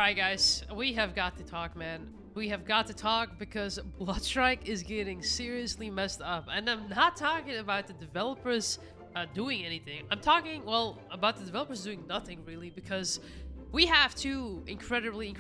Alright guys, we have got to talk, man. We have got to talk because bloodstrike is getting seriously messed up. And I'm not talking about the developers doing anything. I'm talking, well, about the developers doing nothing really, because we have two incredibly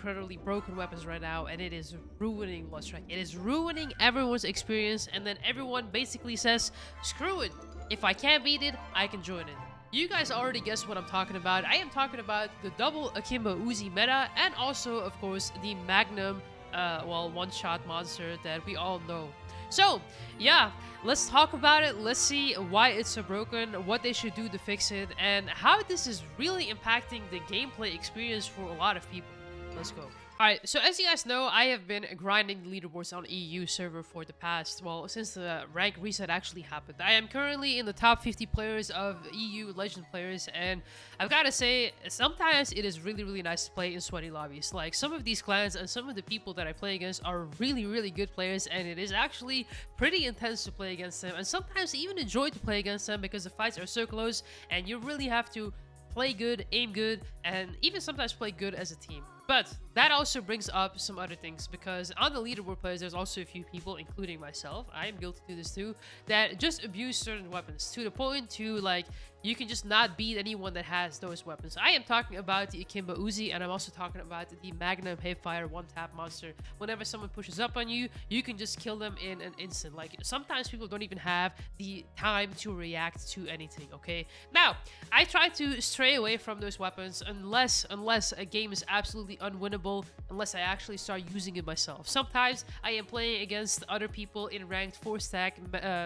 broken weapons right now, and it is ruining bloodstrike. It is ruining everyone's experience, and then everyone basically says, screw it. If I can't beat it, I can join it. You guys already guessed what I'm talking about. I am talking about the double Akimbo Uzi meta, and also, of course, the Magnum, one-shot monster that we all know. So, yeah, let's talk about it. Let's see why it's so broken, what they should do to fix it, and how this is really impacting the gameplay experience for a lot of people. Let's go. Alright, so as you guys know, I have been grinding the leaderboards on EU server for the past, well, since the rank reset actually happened. I am currently in the top 50 players of EU Legend players, and I've got to say, sometimes it is really nice to play in sweaty lobbies. Like, some of these clans and some of the people that I play against are really good players, and it is actually pretty intense to play against them, and sometimes I even enjoy to play against them because the fights are so close, and you really have to play good, aim good, and even sometimes play good as a team. But that also brings up some other things, because on the leaderboard players, there's also a few people, including myself, I am guilty to this too, that just abuse certain weapons to the point to, like, you can just not beat anyone that has those weapons. I am talking about the Akimbo Uzi, and I'm also talking about the Magnum Hipfire one-tap monster. Whenever someone pushes up on you, you can just kill them in an instant. Like, sometimes people don't even have the time to react to anything, okay? Now, I try to stray away from those weapons unless a game is absolutely unwinnable, unless I actually start using it myself. Sometimes I am playing against other people in ranked 4-stack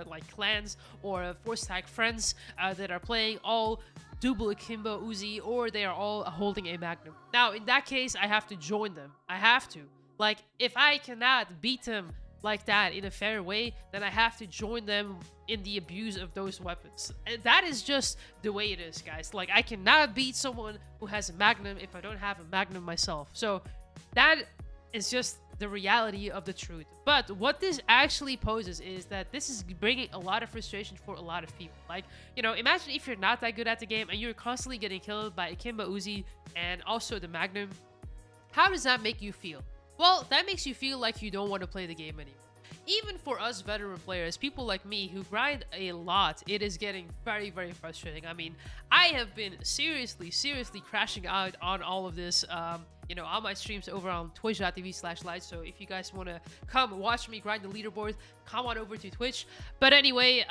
like clans or 4-stack friends that are playing all double Akimbo Uzi, or they are all holding a Magnum. Now, in that case, I have to join them. I have to. Like, if I cannot beat them like that in a fair way, then I have to join them in the abuse of those weapons. And that is just the way it is, guys. Like, I cannot beat someone who has a Magnum if I don't have a Magnum myself. So that is just the reality of the truth. But what this actually poses is that this is bringing a lot of frustration for a lot of people. Like, you know, imagine if you're not that good at the game and you're constantly getting killed by Akimbo Uzi and also the Magnum. How does that make you feel? Well, that makes you feel like you don't want to play the game anymore. Even for us veteran players, people like me who grind a lot, it is getting very frustrating. I mean, I have been seriously crashing out on all of this, you know, on my streams over on twitch.tv/live. So if you guys want to come watch me grind the leaderboard, come on over to Twitch. But anyway,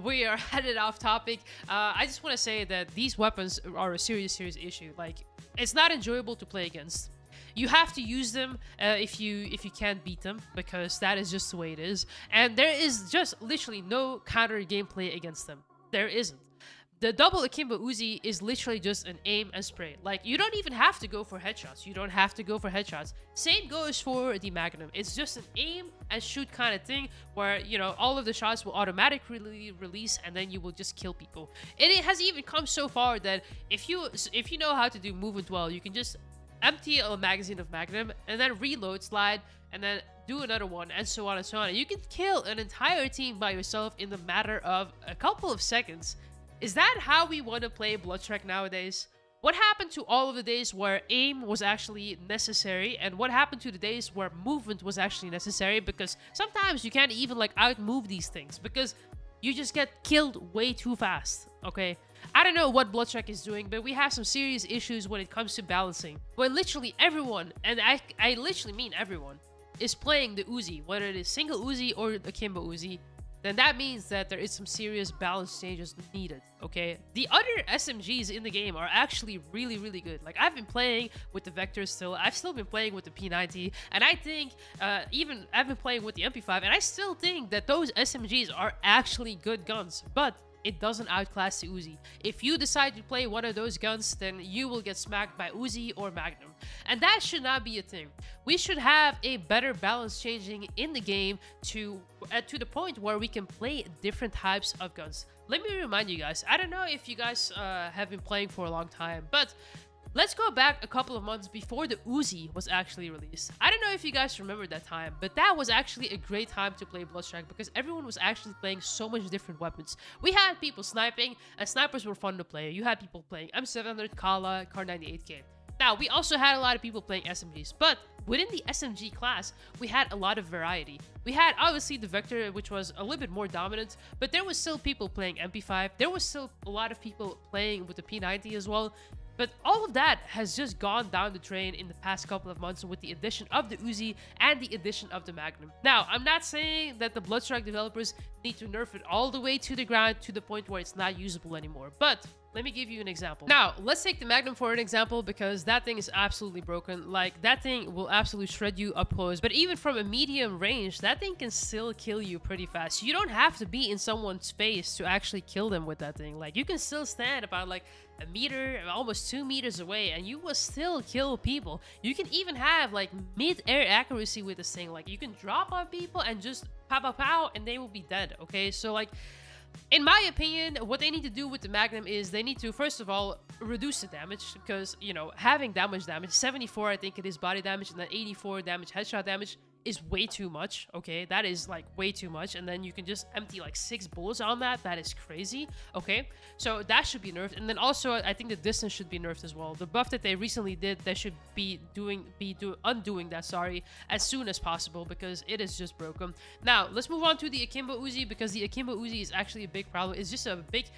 we are headed off topic. I just want to say that these weapons are a serious issue. Like, it's not enjoyable to play against. You have to use them if you can't beat them, because that is just the way it is. And there is just literally no counter gameplay against them. There isn't. The double Akimbo Uzi is literally just an aim and spray. Like, you don't even have to go for headshots. You don't have to go for headshots. Same goes for the Magnum. It's just an aim and shoot kind of thing where, you know, all of the shots will automatically release and then you will just kill people. And it has even come so far that if you know how to do movement well, you can just empty a magazine of Magnum and then reload, slide, and then do another one, and so on and so on. And you can kill an entire team by yourself in the matter of a couple of seconds. Is that how we want to play bloodstrike nowadays? What happened to all of the days where aim was actually necessary, and what happened to the days where movement was actually necessary? Because sometimes you can't even like outmove these things because you just get killed way too fast, okay? I don't know what bloodstrike is doing, but we have some serious issues when it comes to balancing. When literally everyone, and I literally mean everyone, is playing the Uzi, whether it is single Uzi or the Akimbo Uzi, then that means that there is some serious balance changes needed, okay? The other SMGs in the game are actually really good. Like, I've been playing with the Vector still. I've still been playing with the P90, and I think even I've been playing with the MP5, and I still think that those SMGs are actually good guns, but it doesn't outclass the Uzi. If you decide to play one of those guns, then you will get smacked by Uzi or Magnum. And that should not be a thing. We should have a better balance changing in the game to the point where we can play different types of guns. Let me remind you guys, I don't know if you guys have been playing for a long time, but let's go back a couple of months before the Uzi was actually released. I don't know if you guys remember that time, but that was actually a great time to play bloodstrike because everyone was actually playing so much different weapons. We had people sniping, and snipers were fun to play. You had people playing M700, Kala, Kar 98K. Now, we also had a lot of people playing SMGs, but within the SMG class, we had a lot of variety. We had, obviously, the Vector, which was a little bit more dominant, but there was still people playing MP5. There was still a lot of people playing with the P90 as well. But all of that has just gone down the drain in the past couple of months with the addition of the Uzi and the addition of the Magnum. Now, I'm not saying that the bloodstrike developers need to nerf it all the way to the ground to the point where it's not usable anymore, but let me give you an example. Now, let's take the Magnum for an example, because that thing is absolutely broken. Like, that thing will absolutely shred you up close. But even from a medium range, that thing can still kill you pretty fast. You don't have to be in someone's face to actually kill them with that thing. Like, you can still stand about like a meter, almost 2 meters away, and you will still kill people. You can even have like mid-air accuracy with this thing. Like, you can drop on people and just pow pow pow and they will be dead. Okay, so like, in my opinion, what they need to do with the Magnum is they need to, first of all, reduce the damage, because, you know, having damage, 74, I think it is body damage, and then 84 damage, headshot damage, is way too much. Okay, that is like way too much, and then you can just empty like 6 bullets on that. That is crazy. Okay, so that should be nerfed, and then also I think the distance should be nerfed as well. The buff that they recently did, they should be undoing that, sorry, as soon as possible, because it is just broken. Now let's move on to the Akimbo Uzi, because the Akimbo Uzi is actually a big problem. It's just a big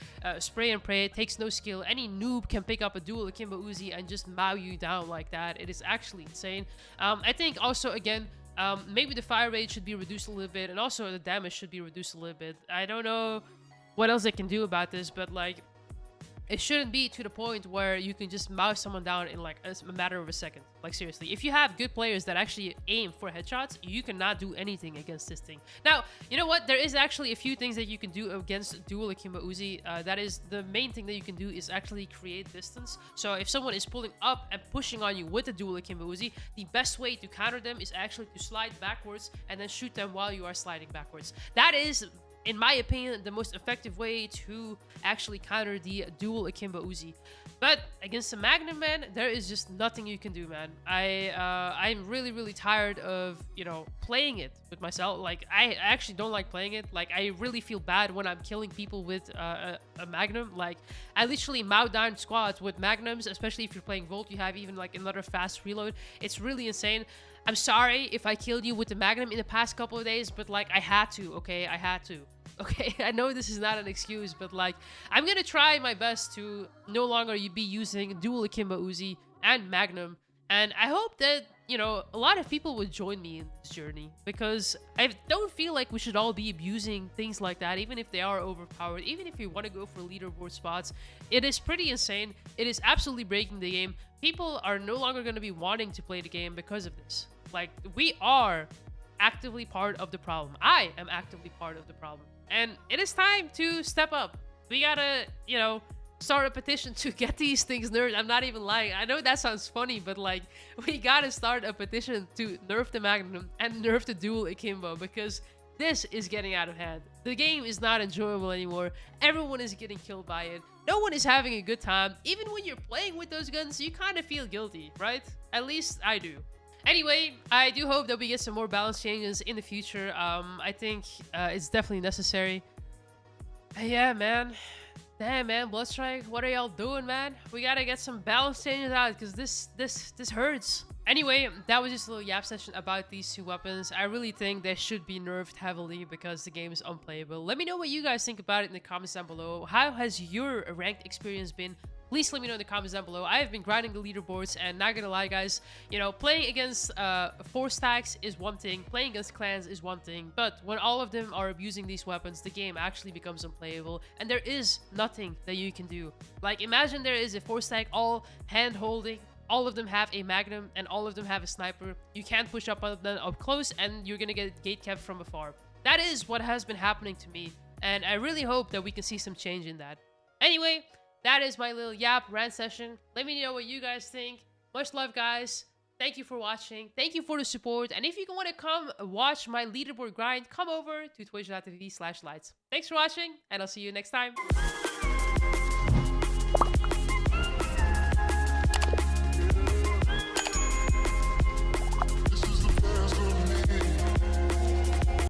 spray and pray. It takes no skill. Any noob can pick up a dual Akimbo Uzi and just mow you down like that. It is actually insane. I think also, again, maybe the fire rate should be reduced a little bit, and also the damage should be reduced a little bit. I don't know what else they can do about this, but like, it shouldn't be to the point where you can just mouse someone down in like a matter of a second. Like, seriously, if you have good players that actually aim for headshots, you cannot do anything against this thing. Now, you know what? There is actually a few things that you can do against dual Akimbo Uzi. That is the main thing that you can do, is actually create distance. So if someone is pulling up and pushing on you with the dual Akimbo Uzi, the best way to counter them is actually to slide backwards and then shoot them while you are sliding backwards. That is, in my opinion, the most effective way to actually counter the dual Akimbo Uzi. But against the Magnum, man, there is just nothing you can do, man. I'm really tired of, you know, playing it with myself. Like, I actually don't like playing it. Like, I really feel bad when I'm killing people with a Magnum. Like, I literally mow down squads with Magnums, especially if you're playing Volt. You have even like another fast reload. It's really insane. I'm sorry if I killed you with the Magnum in the past couple of days, but like, I had to, okay? I had to. Okay, I know this is not an excuse, but like, I'm gonna try my best to no longer be using dual Akimbo Uzi and Magnum, and I hope that, you know, a lot of people would join me in this journey, because I don't feel like we should all be abusing things like that, even if they are overpowered, even if you want to go for leaderboard spots. It is pretty insane. It is absolutely breaking the game. People are no longer going to be wanting to play the game because of this. Like, we are actively part of the problem. I am actively part of the problem. And it is time to step up. We gotta, you know, start a petition to get these things nerfed. I'm not even lying. I know that sounds funny, but like, we gotta start a petition to nerf the Magnum and nerf the dual Akimbo, because this is getting out of hand. The game is not enjoyable anymore. Everyone is getting killed by it. No one is having a good time. Even when you're playing with those guns, you kind of feel guilty, right? At least I do. Anyway, I do hope that we get some more balance changes in the future. I think it's definitely necessary. Yeah, man. Damn, man, bloodstrike, what are y'all doing, man? We gotta get some balance changes out, because this hurts. Anyway, that was just a little yap session about these two weapons. I really think they should be nerfed heavily, because the game is unplayable. Let me know what you guys think about it in the comments down below. How has your ranked experience been? Please let me know in the comments down below. I have been grinding the leaderboards, and not gonna lie, guys, you know, playing against 4 stacks is one thing, playing against clans is one thing, but when all of them are abusing these weapons, the game actually becomes unplayable, and there is nothing that you can do. Like, imagine there is a 4 stack, all hand holding, all of them have a Magnum, and all of them have a sniper. You can't push up on them up close, and you're gonna get gate kept from afar. That is what has been happening to me, and I really hope that we can see some change in that. Anyway, that is my little yap rant session. Let me know what you guys think. Much love, guys. Thank you for watching. Thank you for the support. And if you want to come watch my leaderboard grind, come over to twitch.tv/lights. Thanks for watching, and I'll see you next time.